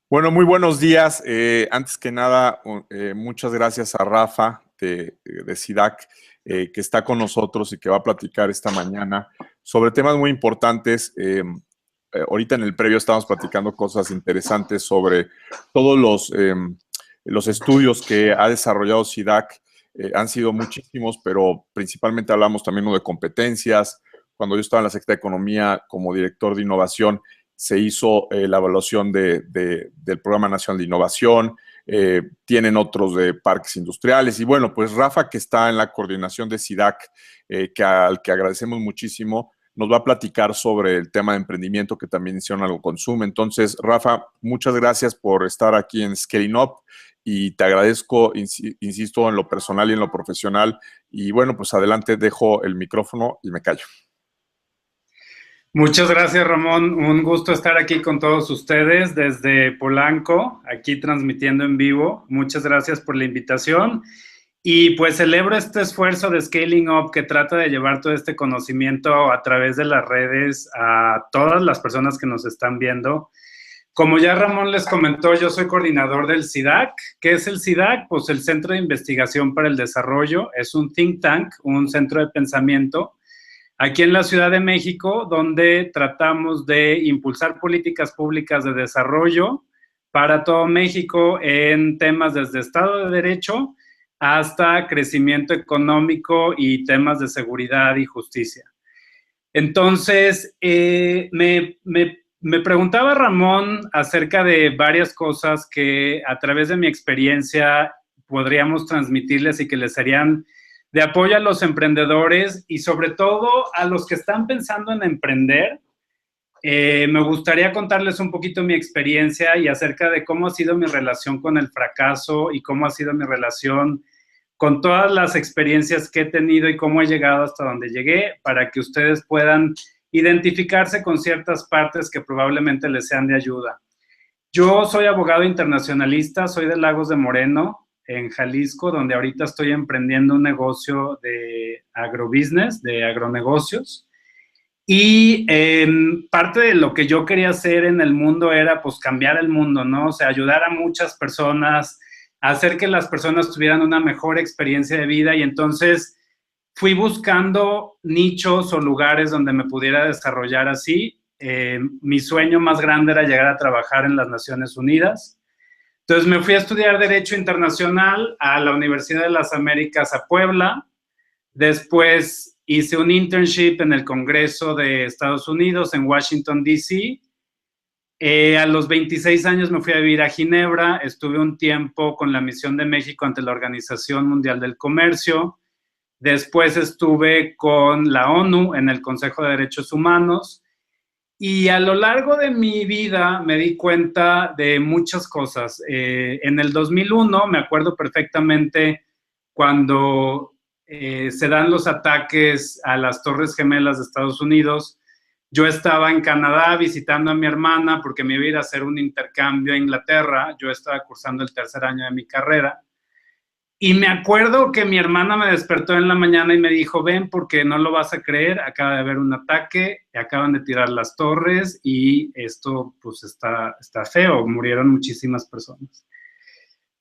Bueno, muy buenos días. Antes que nada, muchas gracias a Rafa de SIDAC, que está con nosotros y que va a platicar esta mañana sobre temas muy importantes. Ahorita en el previo estamos platicando cosas interesantes sobre todos los estudios que ha desarrollado SIDAC. Han sido muchísimos, pero principalmente hablamos también de competencias. Cuando yo estaba en la Secretaría de Economía como director de innovación, se hizo la evaluación del Programa Nacional de Innovación, tienen otros de parques industriales. Y bueno, pues Rafa, que está en la coordinación de SIDAC, al que agradecemos muchísimo, nos va a platicar sobre el tema de emprendimiento que también hicieron algo consumo. Entonces, Rafa, muchas gracias por estar aquí en Scaling Up y te agradezco, insisto, en lo personal y en lo profesional. Y bueno, pues adelante, dejo el micrófono y me callo. Muchas gracias, Ramón. Un gusto estar aquí con todos ustedes desde Polanco, aquí transmitiendo en vivo. Muchas gracias por la invitación. Y pues celebro este esfuerzo de Scaling Up que trata de llevar todo este conocimiento a través de las redes a todas las personas que nos están viendo. Como ya Ramón les comentó, yo soy coordinador del SIDAC. ¿Qué es el SIDAC? Pues el Centro de Investigación para el Desarrollo. Es un think tank, un centro de pensamiento aquí en la Ciudad de México, donde tratamos de impulsar políticas públicas de desarrollo para todo México en temas desde Estado de Derecho hasta crecimiento económico y temas de seguridad y justicia. Entonces, me preguntaba Ramón acerca de varias cosas que a través de mi experiencia podríamos transmitirles y que les serían de apoyo a los emprendedores y sobre todo a los que están pensando en emprender. Me gustaría contarles un poquito mi experiencia y acerca de cómo ha sido mi relación con el fracaso y cómo ha sido mi relación con todas las experiencias que he tenido y cómo he llegado hasta donde llegué, para que ustedes puedan identificarse con ciertas partes que probablemente les sean de ayuda. Yo soy abogado internacionalista, soy de Lagos de Moreno, en Jalisco, donde ahorita estoy emprendiendo un negocio de agrobusiness, de agronegocios. Y parte de lo que yo quería hacer en el mundo era pues cambiar el mundo, ¿no? O sea, ayudar a muchas personas, hacer que las personas tuvieran una mejor experiencia de vida y entonces fui buscando nichos o lugares donde me pudiera desarrollar así. Mi sueño más grande era llegar a trabajar en las Naciones Unidas. Entonces me fui a estudiar Derecho Internacional a la Universidad de las Américas a Puebla. Después hice un internship en el Congreso de Estados Unidos en Washington, D.C. A los 26 años me fui a vivir a Ginebra. Estuve un tiempo con la Misión de México ante la Organización Mundial del Comercio. Después estuve con la ONU en el Consejo de Derechos Humanos. Y a lo largo de mi vida me di cuenta de muchas cosas. En el 2001 me acuerdo perfectamente cuando se dan los ataques a las Torres Gemelas de Estados Unidos. Yo estaba en Canadá visitando a mi hermana porque me iba a ir a hacer un intercambio a Inglaterra. Yo estaba cursando el tercer año de mi carrera. Y me acuerdo que mi hermana me despertó en la mañana y me dijo, ven porque no lo vas a creer, acaba de haber un ataque, acaban de tirar las torres y esto pues está feo, murieron muchísimas personas.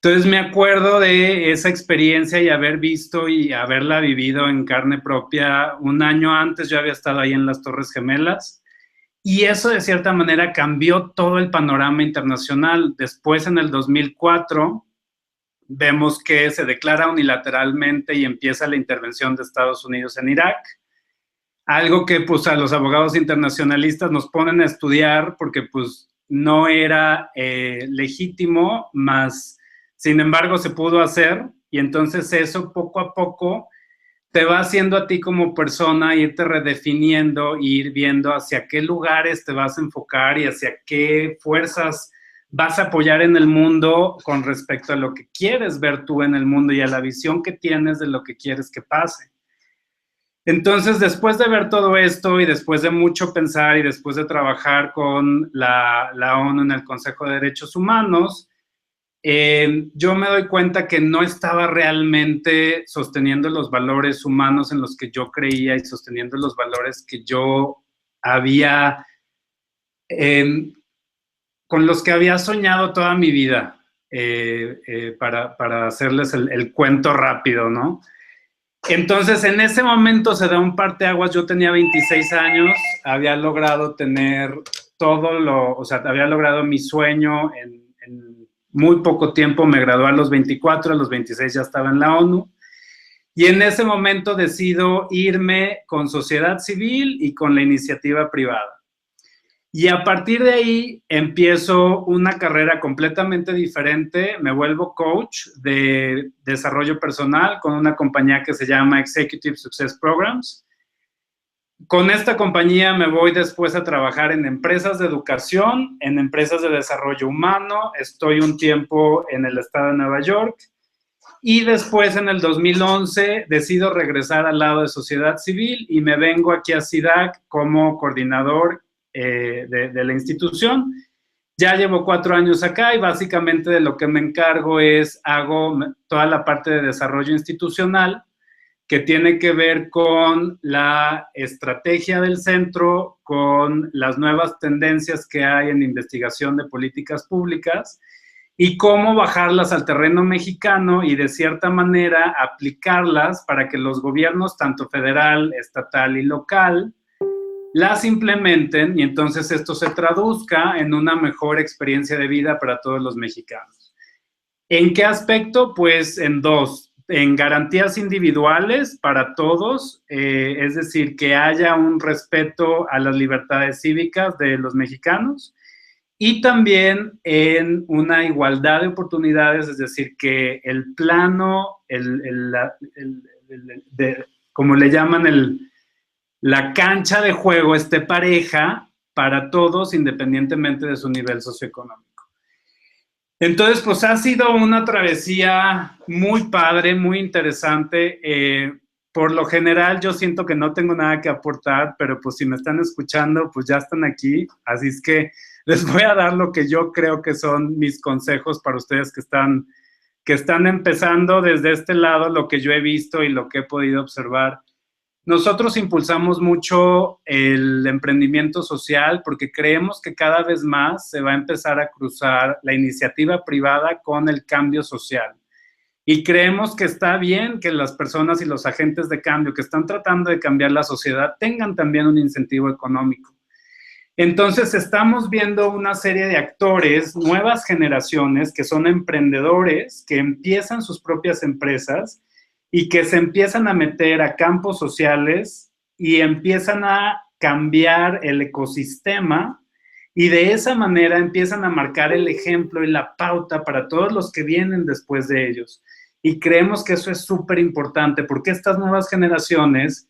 Entonces me acuerdo de esa experiencia y haber visto y haberla vivido en carne propia. Un año antes yo había estado ahí en las Torres Gemelas y eso de cierta manera cambió todo el panorama internacional. Después en el 2004 vemos que se declara unilateralmente y empieza la intervención de Estados Unidos en Irak. Algo que pues a los abogados internacionalistas nos ponen a estudiar porque pues no era legítimo, más sin embargo se pudo hacer y entonces eso poco a poco te va haciendo a ti como persona irte redefiniendo, ir viendo hacia qué lugares te vas a enfocar y hacia qué fuerzas vas a apoyar en el mundo con respecto a lo que quieres ver tú en el mundo y a la visión que tienes de lo que quieres que pase. Entonces, después de ver todo esto y después de mucho pensar y después de trabajar con la ONU en el Consejo de Derechos Humanos, yo me doy cuenta que no estaba realmente sosteniendo los valores humanos en los que yo creía y sosteniendo los valores que yo había con los que había soñado toda mi vida, para hacerles el cuento rápido, ¿no? Entonces, en ese momento se da un parteaguas. Yo tenía 26 años, había logrado tener o sea, había logrado mi sueño en muy poco tiempo. Me gradué a los 24, a los 26 ya estaba en la ONU. Y en ese momento decido irme con sociedad civil y con la iniciativa privada. Y a partir de ahí empiezo una carrera completamente diferente. Me vuelvo coach de desarrollo personal con una compañía que se llama Executive Success Programs. Con esta compañía me voy después a trabajar en empresas de educación, en empresas de desarrollo humano. Estoy un tiempo en el estado de Nueva York. Y después, en el 2011, decido regresar al lado de sociedad civil y me vengo aquí a SIDAC como coordinador de la institución. Ya llevo 4 años acá y básicamente de lo que me encargo hago toda la parte de desarrollo institucional que tiene que ver con la estrategia del centro, con las nuevas tendencias que hay en investigación de políticas públicas y cómo bajarlas al terreno mexicano y de cierta manera aplicarlas para que los gobiernos, tanto federal, estatal y local, las implementen y entonces esto se traduzca en una mejor experiencia de vida para todos los mexicanos. ¿En qué aspecto? Pues en 2. En garantías individuales para todos, es decir, que haya un respeto a las libertades cívicas de los mexicanos, y también en una igualdad de oportunidades, es decir, que el plano, como le llaman, la cancha de juego esté pareja para todos, independientemente de su nivel socioeconómico. Entonces, pues ha sido una travesía muy padre, muy interesante. Por lo general, yo siento que no tengo nada que aportar, pero pues si me están escuchando, pues ya están aquí. Así es que les voy a dar lo que yo creo que son mis consejos para ustedes que están empezando desde este lado, lo que yo he visto y lo que he podido observar. Nosotros impulsamos mucho el emprendimiento social porque creemos que cada vez más se va a empezar a cruzar la iniciativa privada con el cambio social. Y creemos que está bien que las personas y los agentes de cambio que están tratando de cambiar la sociedad tengan también un incentivo económico. Entonces, estamos viendo una serie de actores, nuevas generaciones que son emprendedores, que empiezan sus propias empresas y que se empiezan a meter a campos sociales y empiezan a cambiar el ecosistema y de esa manera empiezan a marcar el ejemplo y la pauta para todos los que vienen después de ellos. Y creemos que eso es súper importante porque estas nuevas generaciones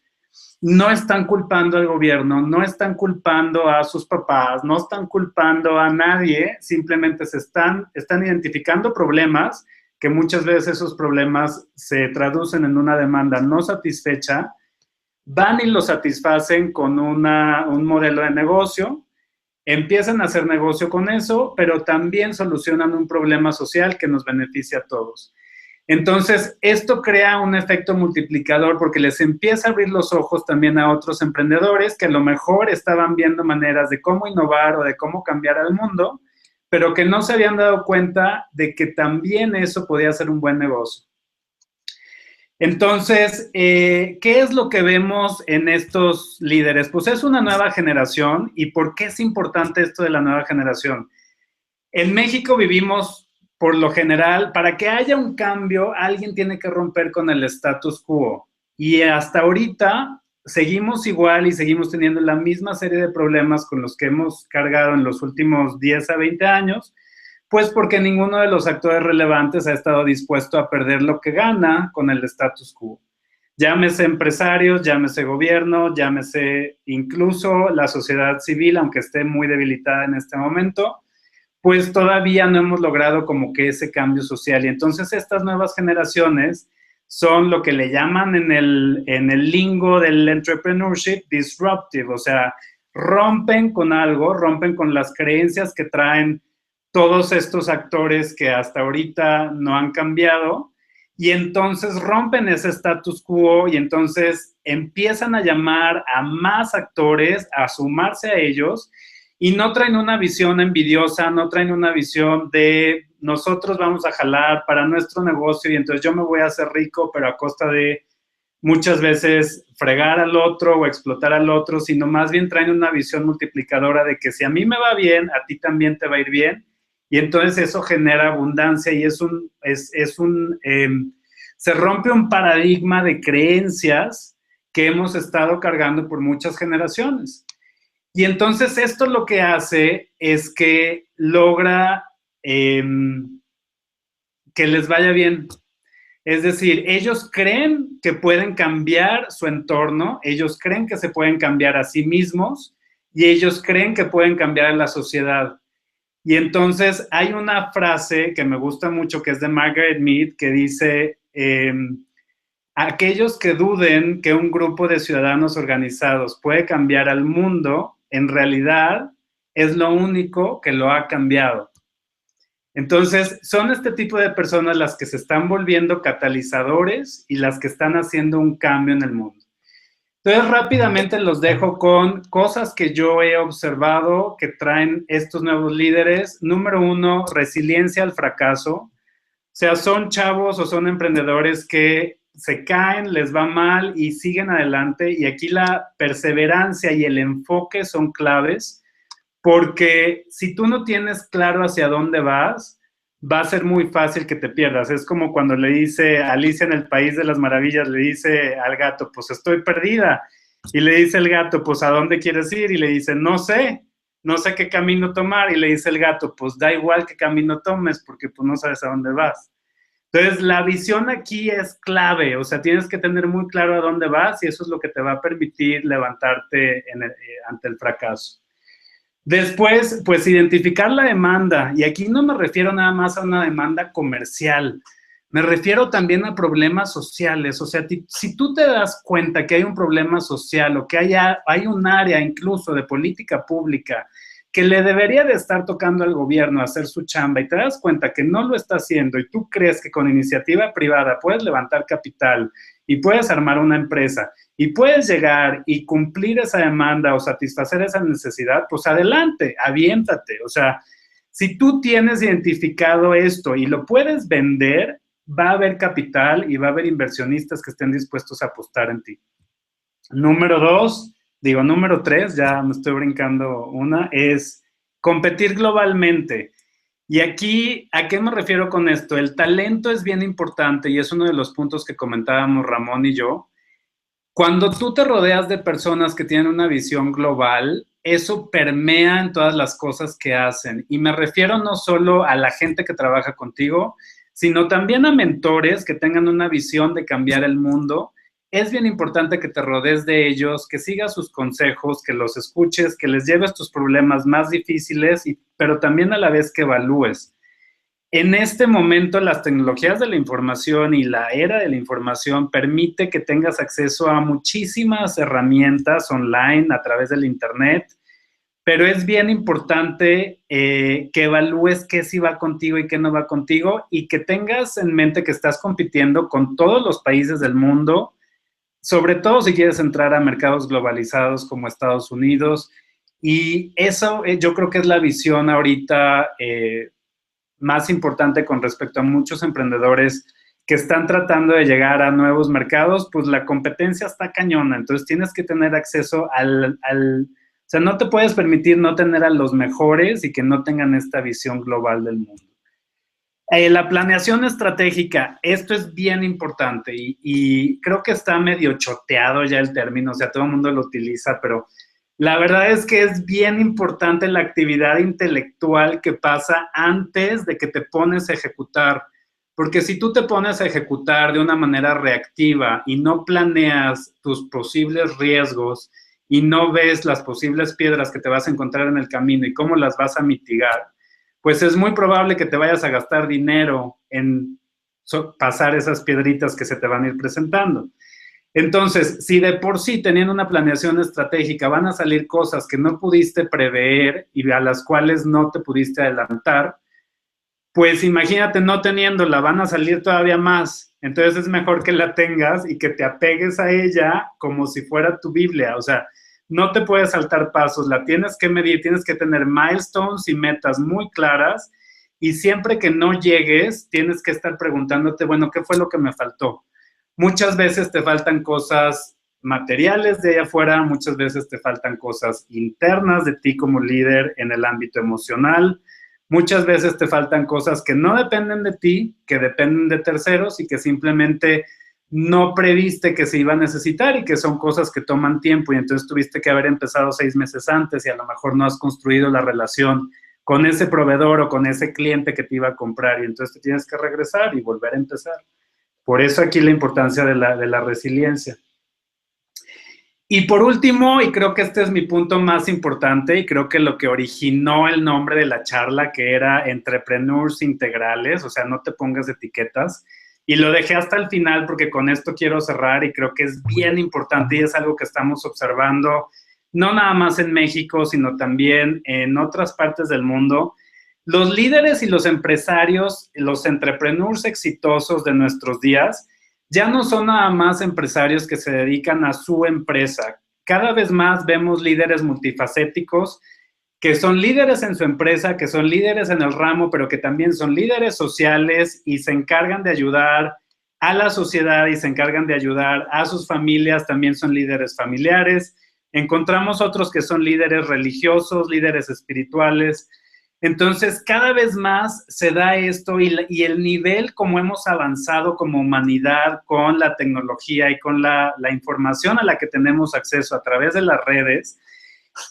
no están culpando al gobierno, no están culpando a sus papás, no están culpando a nadie, simplemente están identificando problemas que muchas veces esos problemas se traducen en una demanda no satisfecha, van y lo satisfacen con un modelo de negocio, empiezan a hacer negocio con eso, pero también solucionan un problema social que nos beneficia a todos. Entonces, esto crea un efecto multiplicador porque les empieza a abrir los ojos también a otros emprendedores que a lo mejor estaban viendo maneras de cómo innovar o de cómo cambiar al mundo, pero que no se habían dado cuenta de que también eso podía ser un buen negocio. Entonces, ¿qué es lo que vemos en estos líderes? Pues es una nueva generación. ¿Y por qué es importante esto de la nueva generación? En México vivimos, por lo general, para que haya un cambio, alguien tiene que romper con el status quo. Y hasta ahorita seguimos igual y seguimos teniendo la misma serie de problemas con los que hemos cargado en los últimos 10 a 20 años, pues porque ninguno de los actores relevantes ha estado dispuesto a perder lo que gana con el status quo. Llámese empresarios, llámese gobierno, llámese incluso la sociedad civil, aunque esté muy debilitada en este momento, pues todavía no hemos logrado como que ese cambio social. Y entonces estas nuevas generaciones son lo que le llaman en el lingo del entrepreneurship disruptive, o sea, rompen con algo, rompen con las creencias que traen todos estos actores que hasta ahorita no han cambiado, y entonces rompen ese status quo y entonces empiezan a llamar a más actores a sumarse a ellos y no traen una visión envidiosa, no traen una visión de nosotros vamos a jalar para nuestro negocio y entonces yo me voy a hacer rico, pero a costa de muchas veces fregar al otro o explotar al otro, sino más bien traen una visión multiplicadora de que si a mí me va bien, a ti también te va a ir bien, y entonces eso genera abundancia y se rompe un paradigma de creencias que hemos estado cargando por muchas generaciones. Y entonces esto lo que hace es que logra que les vaya bien. Es decir, ellos creen que pueden cambiar su entorno, ellos creen que se pueden cambiar a sí mismos y ellos creen que pueden cambiar a la sociedad. Y entonces hay una frase que me gusta mucho que es de Margaret Mead que dice, aquellos que duden que un grupo de ciudadanos organizados puede cambiar al mundo, en realidad es lo único que lo ha cambiado. Entonces, son este tipo de personas las que se están volviendo catalizadores y las que están haciendo un cambio en el mundo. Entonces, rápidamente los dejo con cosas que yo he observado que traen estos nuevos líderes. Número 1, resiliencia al fracaso. O sea, son chavos o son emprendedores que se caen, les va mal y siguen adelante. Y aquí la perseverancia y el enfoque son claves. Porque si tú no tienes claro hacia dónde vas, va a ser muy fácil que te pierdas. Es como cuando le dice Alicia en el País de las Maravillas, le dice al gato, pues estoy perdida. Y le dice el gato, pues ¿a dónde quieres ir? Y le dice, no sé qué camino tomar. Y le dice el gato, pues da igual qué camino tomes, porque pues no sabes a dónde vas. Entonces, la visión aquí es clave. O sea, tienes que tener muy claro a dónde vas y eso es lo que te va a permitir levantarte ante el fracaso. Después, pues identificar la demanda, y aquí no me refiero nada más a una demanda comercial, me refiero también a problemas sociales. O sea, si tú te das cuenta que hay un problema social o que hay un área incluso de política pública que le debería de estar tocando al gobierno hacer su chamba y te das cuenta que no lo está haciendo y tú crees que con iniciativa privada puedes levantar capital y puedes armar una empresa y puedes llegar y cumplir esa demanda o satisfacer esa necesidad, pues adelante, aviéntate. O sea, si tú tienes identificado esto y lo puedes vender, va a haber capital y va a haber inversionistas que estén dispuestos a apostar en ti. Número 3, ya me estoy brincando una, es competir globalmente. Y aquí, ¿a qué me refiero con esto? El talento es bien importante y es uno de los puntos que comentábamos Ramón y yo. Cuando tú te rodeas de personas que tienen una visión global, eso permea en todas las cosas que hacen. Y me refiero no solo a la gente que trabaja contigo, sino también a mentores que tengan una visión de cambiar el mundo. Es bien importante que te rodees de ellos, que sigas sus consejos, que los escuches, que les lleves tus problemas más difíciles, pero también a la vez que evalúes. En este momento, las tecnologías de la información y la era de la información permite que tengas acceso a muchísimas herramientas online a través del internet, pero es bien importante que evalúes qué sí va contigo y qué no va contigo y que tengas en mente que estás compitiendo con todos los países del mundo, sobre todo si quieres entrar a mercados globalizados como Estados Unidos. Y eso yo creo que es la visión ahorita más importante con respecto a muchos emprendedores que están tratando de llegar a nuevos mercados. Pues la competencia está cañona, entonces tienes que tener acceso o sea, no te puedes permitir no tener a los mejores y que no tengan esta visión global del mundo. La planeación estratégica, esto es bien importante y creo que está medio choteado ya el término, o sea, todo el mundo lo utiliza, pero la verdad es que es bien importante la actividad intelectual que pasa antes de que te pones a ejecutar, porque si tú te pones a ejecutar de una manera reactiva y no planeas tus posibles riesgos y no ves las posibles piedras que te vas a encontrar en el camino y cómo las vas a mitigar, pues es muy probable que te vayas a gastar dinero en pasar esas piedritas que se te van a ir presentando. Entonces, si de por sí teniendo una planeación estratégica van a salir cosas que no pudiste prever y a las cuales no te pudiste adelantar, pues imagínate no teniéndola, van a salir todavía más. Entonces es mejor que la tengas y que te apegues a ella como si fuera tu Biblia. O sea, no te puedes saltar pasos, la tienes que medir, tienes que tener milestones y metas muy claras, y siempre que no llegues, tienes que estar preguntándote, bueno, ¿qué fue lo que me faltó? Muchas veces te faltan cosas materiales de allá afuera, muchas veces te faltan cosas internas de ti como líder en el ámbito emocional, muchas veces te faltan cosas que no dependen de ti, que dependen de terceros y que simplemente no previste que se iba a necesitar y que son cosas que toman tiempo y entonces tuviste que haber empezado 6 meses antes y a lo mejor no has construido la relación con ese proveedor o con ese cliente que te iba a comprar y entonces te tienes que regresar y volver a empezar. Por eso aquí la importancia de la resiliencia. Y por último, y creo que este es mi punto más importante, y creo que lo que originó el nombre de la charla, que era Entrepreneurs Integrales, o sea, no te pongas etiquetas, y lo dejé hasta el final porque con esto quiero cerrar y creo que es bien importante y es algo que estamos observando, no nada más en México, sino también en otras partes del mundo. Los líderes y los empresarios, los entrepreneurs exitosos de nuestros días, ya no son nada más empresarios que se dedican a su empresa. Cada vez más vemos líderes multifacéticos que son líderes en su empresa, que son líderes en el ramo, pero que también son líderes sociales y se encargan de ayudar a la sociedad y se encargan de ayudar a sus familias, también son líderes familiares. Encontramos otros que son líderes religiosos, líderes espirituales. Entonces, cada vez más se da esto y el nivel como hemos avanzado como humanidad con la tecnología y con la información a la que tenemos acceso a través de las redes,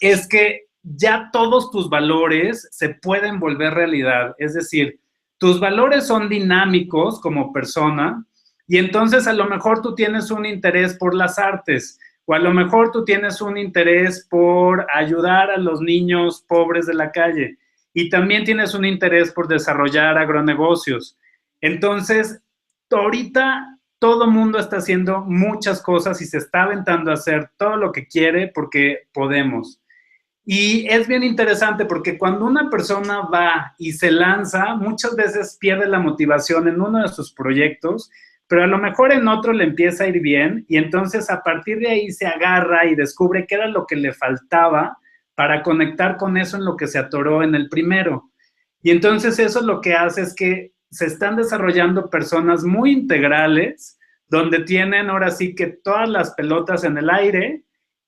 es que ya todos tus valores se pueden volver realidad. Es decir, tus valores son dinámicos como persona y entonces a lo mejor tú tienes un interés por las artes o a lo mejor tú tienes un interés por ayudar a los niños pobres de la calle. Y también tienes un interés por desarrollar agronegocios. Entonces, ahorita todo el mundo está haciendo muchas cosas y se está aventando a hacer todo lo que quiere porque podemos. Y es bien interesante porque cuando una persona va y se lanza, muchas veces pierde la motivación en uno de sus proyectos, pero a lo mejor en otro le empieza a ir bien y entonces a partir de ahí se agarra y descubre qué era lo que le faltaba para conectar con eso en lo que se atoró en el primero. Y entonces eso lo que hace es que se están desarrollando personas muy integrales, donde tienen ahora sí que todas las pelotas en el aire,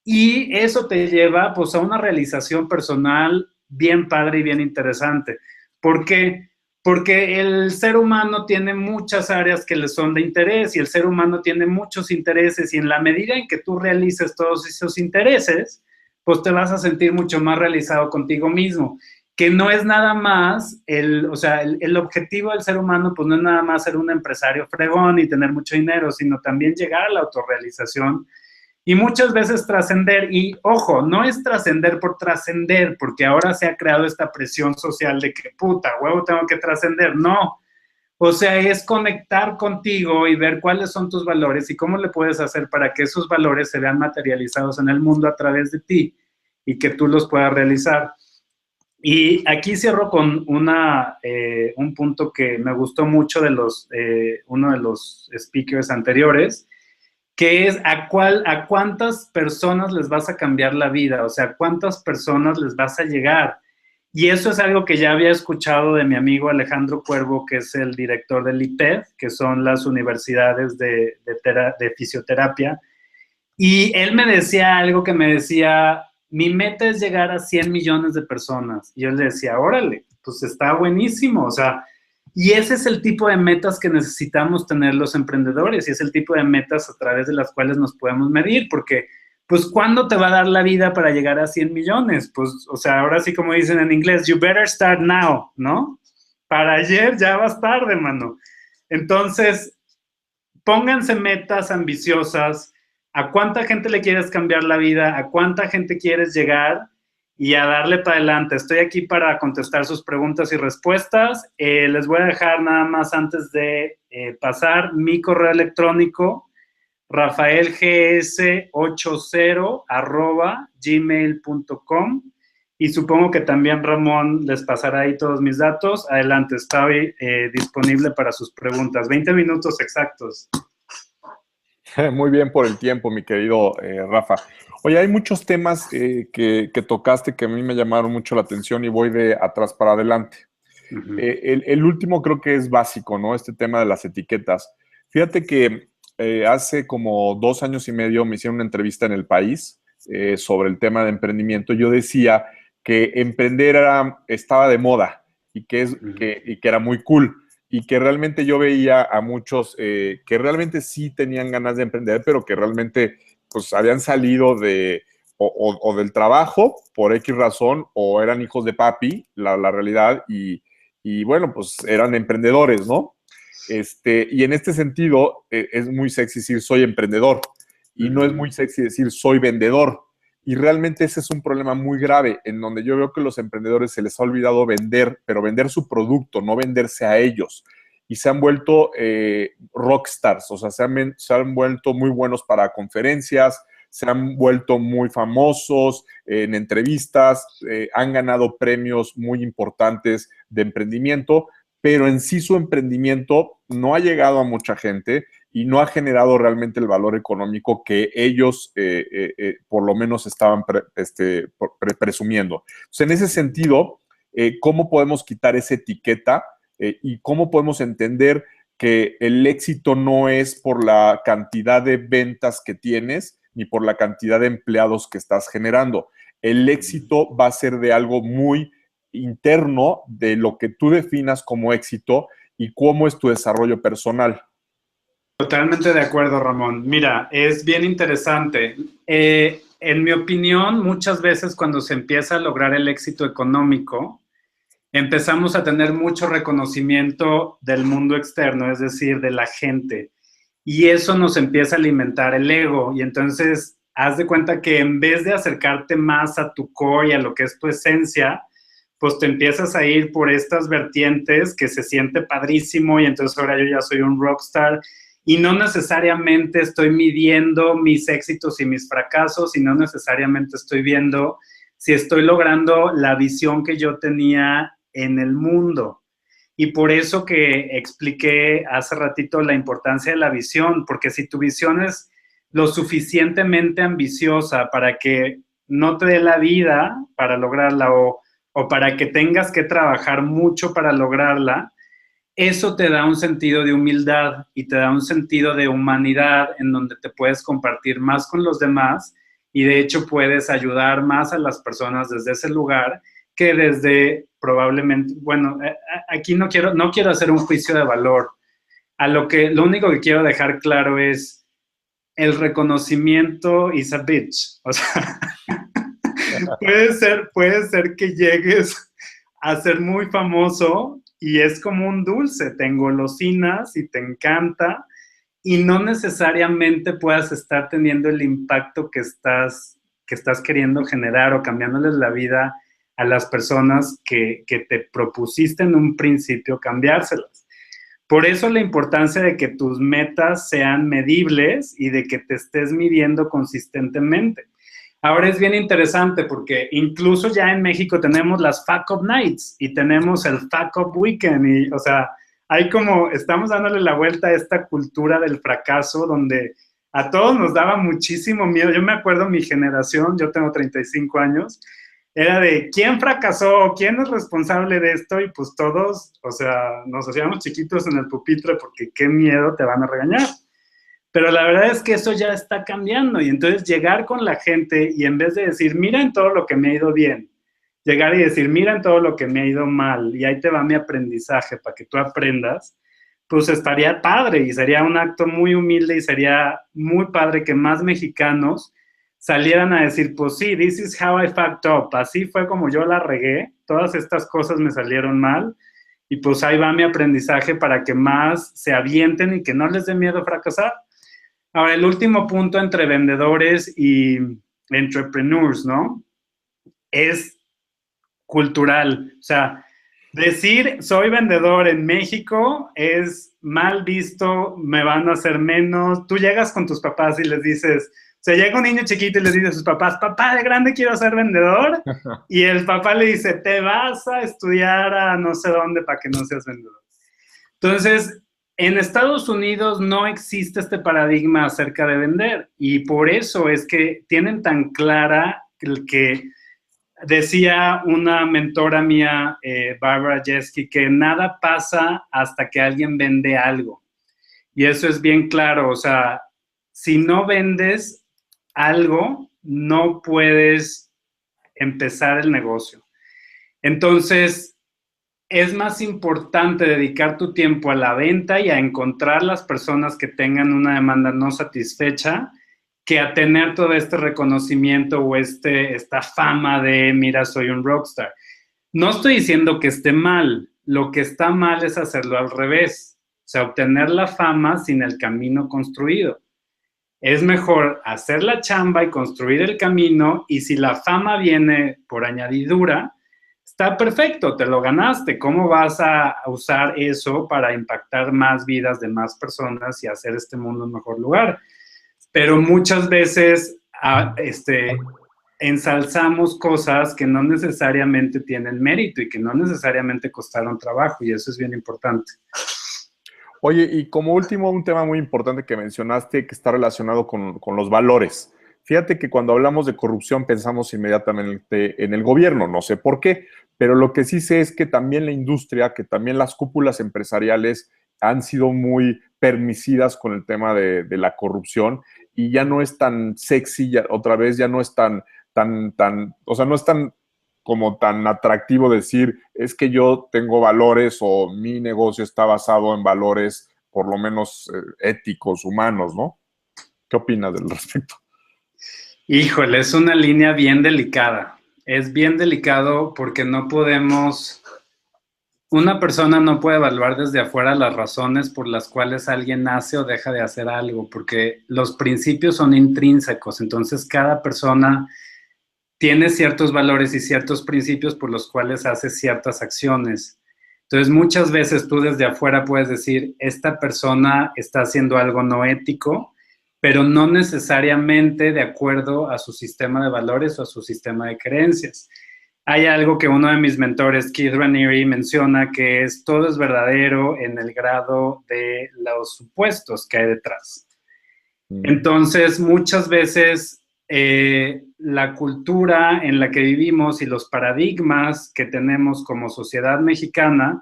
y eso te lleva pues a una realización personal bien padre y bien interesante. ¿Por qué? Porque el ser humano tiene muchas áreas que le son de interés y el ser humano tiene muchos intereses y en la medida en que tú realices todos esos intereses, pues te vas a sentir mucho más realizado contigo mismo, que no es nada más, el objetivo del ser humano, pues no es nada más ser un empresario fregón y tener mucho dinero, sino también llegar a la autorrealización y muchas veces trascender, y ojo, no es trascender por trascender, porque ahora se ha creado esta presión social de que, puta, huevo, tengo que trascender, no. O sea, es conectar contigo y ver cuáles son tus valores y cómo le puedes hacer para que esos valores se vean materializados en el mundo a través de ti y que tú los puedas realizar. Y aquí cierro con un punto que me gustó mucho de uno de los speakers anteriores, que es a cuántas personas les vas a cambiar la vida, o sea, a cuántas personas les vas a llegar. Y eso es algo que ya había escuchado de mi amigo Alejandro Cuervo, que es el director del IPED, que son las universidades de fisioterapia. Y él me decía algo que me decía, mi meta es llegar a 100 millones de personas. Y yo le decía, órale, pues está buenísimo. O sea, y ese es el tipo de metas que necesitamos tener los emprendedores y es el tipo de metas a través de las cuales nos podemos medir, porque pues, ¿cuándo te va a dar la vida para llegar a 100 millones? Pues, o sea, ahora sí como dicen en inglés, you better start now, ¿no? Para ayer ya vas tarde, mano. Entonces, pónganse metas ambiciosas. ¿A cuánta gente le quieres cambiar la vida? ¿A cuánta gente quieres llegar? Y a darle para adelante. Estoy aquí para contestar sus preguntas y respuestas. Les voy a dejar nada más antes de pasar mi correo electrónico, rafaelgs80@gmail.com, y supongo que también Ramón les pasará ahí todos mis datos. Adelante, estoy disponible para sus preguntas. 20 minutos exactos. Muy bien por el tiempo, mi querido Rafa. Oye, hay muchos temas que tocaste que a mí me llamaron mucho la atención y voy de atrás para adelante. Ujú. El último creo que es básico, ¿no? Este tema de las etiquetas. Fíjate que hace como 2 años y medio me hicieron una entrevista en El País sobre el tema de emprendimiento. Yo decía que emprender estaba de moda Ujú. y que era muy cool y que realmente yo veía a muchos que realmente sí tenían ganas de emprender, pero que realmente pues habían salido o del trabajo por X razón o eran hijos de papi, la realidad, y bueno, pues eran emprendedores, ¿no? Y en este sentido, es muy sexy decir soy emprendedor y no es Ujú. muy sexy decir soy vendedor. Y realmente ese es un problema muy grave, en donde yo veo que los emprendedores se les ha olvidado vender, pero vender su producto, no venderse a ellos. Y se han vuelto rockstars, o sea, se han vuelto muy buenos para conferencias, se han vuelto muy famosos en entrevistas, han ganado premios muy importantes de emprendimiento, pero en sí su emprendimiento no ha llegado a mucha gente y no ha generado realmente el valor económico que ellos por lo menos estaban presumiendo. Entonces, en ese sentido, ¿cómo podemos quitar esa etiqueta y cómo podemos entender que el éxito no es por la cantidad de ventas que tienes ni por la cantidad de empleados que estás generando? El éxito va a ser de algo muy interno de lo que tú definas como éxito y cómo es tu desarrollo personal. Totalmente de acuerdo, Ramón. Mira, es bien interesante. En mi opinión, muchas veces cuando se empieza a lograr el éxito económico, empezamos a tener mucho reconocimiento del mundo externo, es decir, de la gente. Y eso nos empieza a alimentar el ego. Y entonces, haz de cuenta que en vez de acercarte más a tu core y a lo que es tu esencia, pues te empiezas a ir por estas vertientes que se siente padrísimo y entonces ahora yo ya soy un rockstar y no necesariamente estoy midiendo mis éxitos y mis fracasos y no necesariamente estoy viendo si estoy logrando la visión que yo tenía en el mundo. Y por eso que expliqué hace ratito la importancia de la visión, porque si tu visión es lo suficientemente ambiciosa para que no te dé la vida para lograrla o para que tengas que trabajar mucho para lograrla, eso te da un sentido de humildad y te da un sentido de humanidad en donde te puedes compartir más con los demás y de hecho puedes ayudar más a las personas desde ese lugar que desde probablemente, bueno, aquí no quiero hacer un juicio de valor. Lo único que quiero dejar claro es el reconocimiento is a bitch. O sea, puede ser que llegues a ser muy famoso y es como un dulce, te engolosinas y te encanta y no necesariamente puedas estar teniendo el impacto que estás queriendo generar o cambiándoles la vida a las personas que te propusiste en un principio cambiárselas. Por eso la importancia de que tus metas sean medibles y de que te estés midiendo consistentemente. Ahora es bien interesante porque incluso ya en México tenemos las Fuck Up Nights y tenemos el Fuck Up Weekend y, o sea, hay como, estamos dándole la vuelta a esta cultura del fracaso donde a todos nos daba muchísimo miedo. Yo me acuerdo mi generación, yo tengo 35 años, era de quién fracasó, quién es responsable de esto y pues todos, o sea, nos hacíamos chiquitos en el pupitre porque qué miedo te van a regañar. Pero la verdad es que eso ya está cambiando y entonces llegar con la gente y en vez de decir, miren todo lo que me ha ido bien, llegar y decir, miren todo lo que me ha ido mal y ahí te va mi aprendizaje para que tú aprendas, pues estaría padre y sería un acto muy humilde y sería muy padre que más mexicanos salieran a decir, pues sí, this is how I fucked up, así fue como yo la regué, todas estas cosas me salieron mal y pues ahí va mi aprendizaje para que más se avienten y que no les dé miedo fracasar. Ahora, el último punto entre vendedores y entrepreneurs, ¿no? Es cultural. O sea, decir soy vendedor en México es mal visto, me van a hacer menos. Tú llegas con tus papás y les dices, o sea, llega un niño chiquito y les dice a sus papás, papá, de grande quiero ser vendedor. Y el papá le dice, te vas a estudiar a no sé dónde para que no seas vendedor. Entonces, en Estados Unidos no existe este paradigma acerca de vender y por eso es que tienen tan clara el que decía una mentora mía, Barbara Jeske, que nada pasa hasta que alguien vende algo. Y eso es bien claro, o sea, si no vendes algo, no puedes empezar el negocio. Entonces, es más importante dedicar tu tiempo a la venta y a encontrar las personas que tengan una demanda no satisfecha que a tener todo este reconocimiento o esta fama de, mira, soy un rockstar. No estoy diciendo que esté mal, lo que está mal es hacerlo al revés, o sea, obtener la fama sin el camino construido. Es mejor hacer la chamba y construir el camino, y si la fama viene por añadidura, está perfecto, te lo ganaste. ¿Cómo vas a usar eso para impactar más vidas de más personas y hacer este mundo un mejor lugar? Pero muchas veces ensalzamos cosas que no necesariamente tienen mérito y que no necesariamente costaron trabajo, y eso es bien importante. Oye, y como último, un tema muy importante que mencionaste que está relacionado con los valores. Fíjate que cuando hablamos de corrupción pensamos inmediatamente en el gobierno, no sé por qué, pero lo que sí sé es que también la industria, que también las cúpulas empresariales han sido muy permisidas con el tema de la corrupción y ya no es tan sexy, otra vez ya no es o sea, no es tan como tan atractivo decir, es que yo tengo valores o mi negocio está basado en valores por lo menos éticos, humanos, ¿no? ¿Qué opinas del respecto? Híjole, es una línea bien delicada. Es bien delicado porque no podemos, una persona no puede evaluar desde afuera las razones por las cuales alguien hace o deja de hacer algo, porque los principios son intrínsecos, entonces cada persona tiene ciertos valores y ciertos principios por los cuales hace ciertas acciones. Entonces, muchas veces tú desde afuera puedes decir, esta persona está haciendo algo no ético, pero no necesariamente de acuerdo a su sistema de valores o a su sistema de creencias. Hay algo que uno de mis mentores, Keith Raniere, menciona, que es todo es verdadero en el grado de los supuestos que hay detrás. Entonces, muchas veces la cultura en la que vivimos y los paradigmas que tenemos como sociedad mexicana,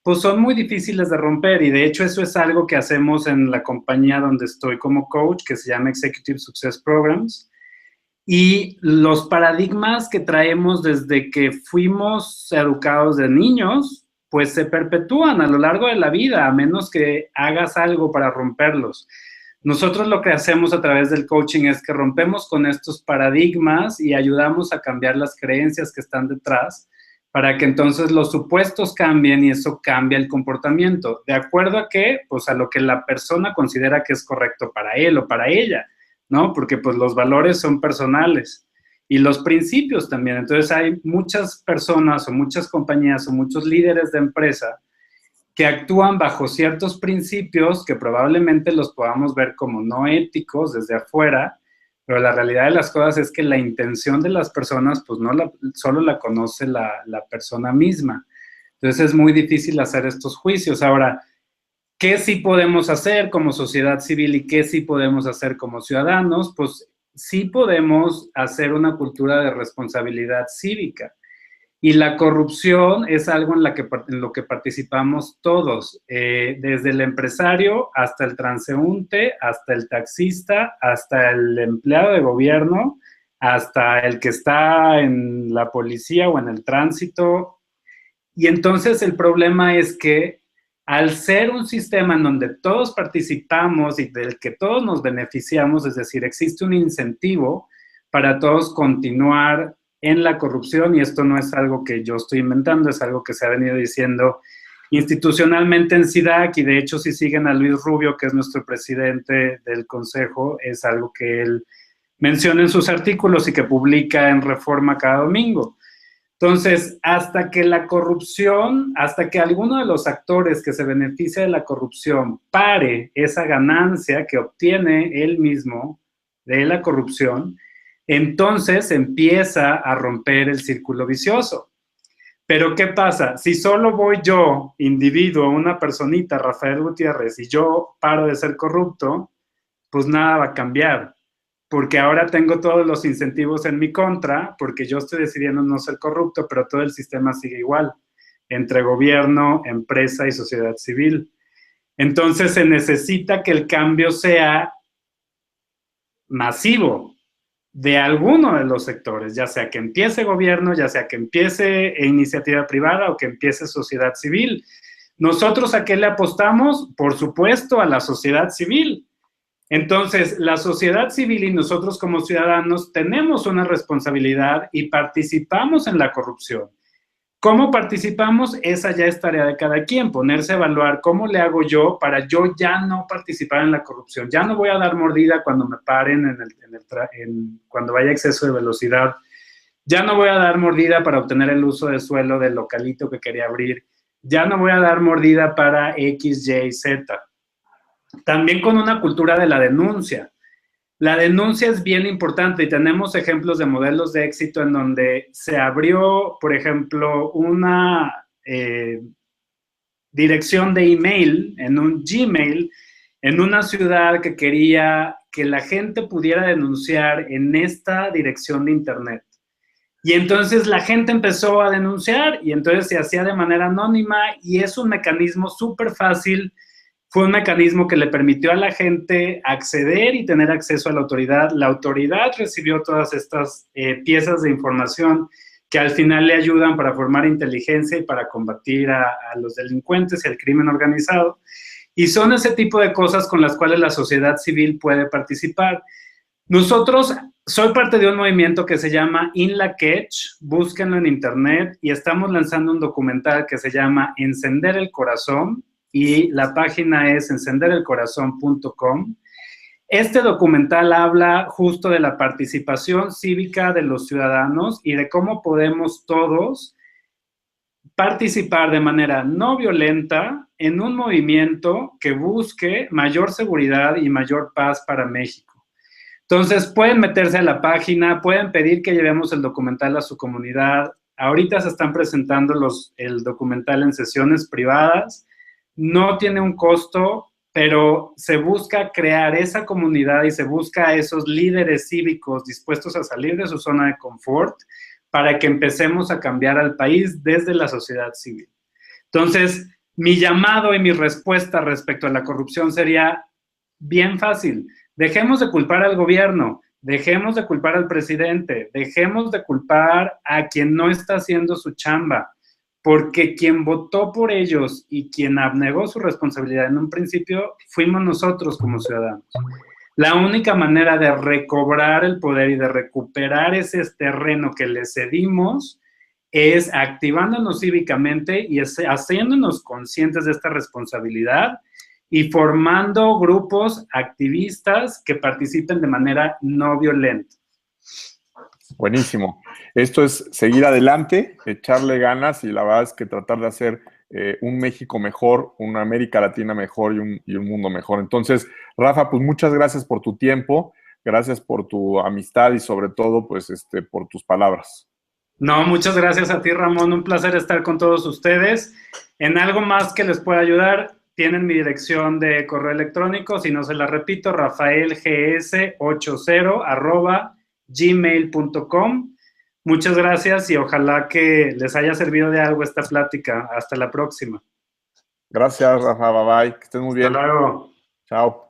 pues son muy difíciles de romper, y de hecho eso es algo que hacemos en la compañía donde estoy como coach, que se llama Executive Success Programs, y los paradigmas que traemos desde que fuimos educados de niños, pues se perpetúan a lo largo de la vida, a menos que hagas algo para romperlos. Nosotros lo que hacemos a través del coaching es que rompemos con estos paradigmas y ayudamos a cambiar las creencias que están detrás para que entonces los supuestos cambien y eso cambia el comportamiento. ¿De acuerdo a qué? Pues a lo que la persona considera que es correcto para él o para ella, ¿no? Porque pues los valores son personales y los principios también. Entonces hay muchas personas o muchas compañías o muchos líderes de empresa que actúan bajo ciertos principios que probablemente los podamos ver como no éticos desde afuera, pero la realidad de las cosas es que la intención de las personas, pues solo la conoce la persona misma. Entonces es muy difícil hacer estos juicios. Ahora, ¿qué sí podemos hacer como sociedad civil y qué sí podemos hacer como ciudadanos? Pues sí podemos hacer una cultura de responsabilidad cívica. Y la corrupción es algo en lo que participamos todos, desde el empresario hasta el transeúnte, hasta el taxista, hasta el empleado de gobierno, hasta el que está en la policía o en el tránsito. Y entonces el problema es que al ser un sistema en donde todos participamos y del que todos nos beneficiamos, es decir, existe un incentivo para todos continuar en la corrupción, y esto no es algo que yo estoy inventando, es algo que se ha venido diciendo institucionalmente en SIDAC, y de hecho si siguen a Luis Rubio, que es nuestro presidente del consejo, es algo que él menciona en sus artículos y que publica en Reforma cada domingo. Entonces, hasta que la corrupción, hasta que alguno de los actores que se beneficia de la corrupción pare esa ganancia que obtiene él mismo de la corrupción, entonces empieza a romper el círculo vicioso. Pero ¿qué pasa? Si solo voy yo, individuo, una personita, Rafael Gutiérrez, y yo paro de ser corrupto, pues nada va a cambiar. Porque ahora tengo todos los incentivos en mi contra, porque yo estoy decidiendo no ser corrupto, pero todo el sistema sigue igual, entre gobierno, empresa y sociedad civil. Entonces se necesita que el cambio sea masivo de alguno de los sectores, ya sea que empiece gobierno, ya sea que empiece iniciativa privada o que empiece sociedad civil. ¿Nosotros a qué le apostamos? Por supuesto, a la sociedad civil. Entonces, la sociedad civil y nosotros como ciudadanos tenemos una responsabilidad y participamos en la corrupción. ¿Cómo participamos? Esa ya es tarea de cada quien, ponerse a evaluar cómo le hago yo para yo ya no participar en la corrupción. Ya no voy a dar mordida cuando me paren cuando vaya exceso de velocidad. Ya no voy a dar mordida para obtener el uso de suelo del localito que quería abrir. Ya no voy a dar mordida para X, Y, Z. También con una cultura de la denuncia. La denuncia es bien importante y tenemos ejemplos de modelos de éxito en donde se abrió, por ejemplo, una dirección de email en un Gmail en una ciudad que quería que la gente pudiera denunciar en esta dirección de internet. Y entonces la gente empezó a denunciar y entonces se hacía de manera anónima y es un mecanismo súper fácil. Fue un mecanismo que le permitió a la gente acceder y tener acceso a la autoridad. La autoridad recibió todas estas piezas de información que al final le ayudan para formar inteligencia y para combatir a los delincuentes y al crimen organizado. Y son ese tipo de cosas con las cuales la sociedad civil puede participar. Nosotros, soy parte de un movimiento que se llama In La Catch, búsquenlo en internet, y estamos lanzando un documental que se llama Encender el Corazón, y la página es encenderelcorazón.com. Este documental habla justo de la participación cívica de los ciudadanos y de cómo podemos todos participar de manera no violenta en un movimiento que busque mayor seguridad y mayor paz para México. Entonces, pueden meterse a la página, pueden pedir que llevemos el documental a su comunidad. Ahorita se están presentando el documental en sesiones privadas. No tiene un costo, pero se busca crear esa comunidad y se busca a esos líderes cívicos dispuestos a salir de su zona de confort para que empecemos a cambiar al país desde la sociedad civil. Entonces, mi llamado y mi respuesta respecto a la corrupción sería bien fácil. Dejemos de culpar al gobierno, dejemos de culpar al presidente, dejemos de culpar a quien no está haciendo su chamba, porque quien votó por ellos y quien abnegó su responsabilidad en un principio fuimos nosotros como ciudadanos. La única manera de recobrar el poder y de recuperar ese terreno que le cedimos es activándonos cívicamente y haciéndonos conscientes de esta responsabilidad y formando grupos activistas que participen de manera no violenta. Buenísimo. Esto es seguir adelante, echarle ganas y la verdad es que tratar de hacer un México mejor, una América Latina mejor y un mundo mejor. Entonces, Rafa, pues muchas gracias por tu tiempo, gracias por tu amistad y sobre todo, pues, por tus palabras. No, muchas gracias a ti, Ramón. Un placer estar con todos ustedes. En algo más que les pueda ayudar, tienen mi dirección de correo electrónico, si no se la repito, rafaelgs80@gmail.com. Muchas gracias y ojalá que les haya servido de algo esta plática. Hasta la próxima. Gracias, Rafa. Bye bye. Que estés muy bien. Hasta luego. Chao.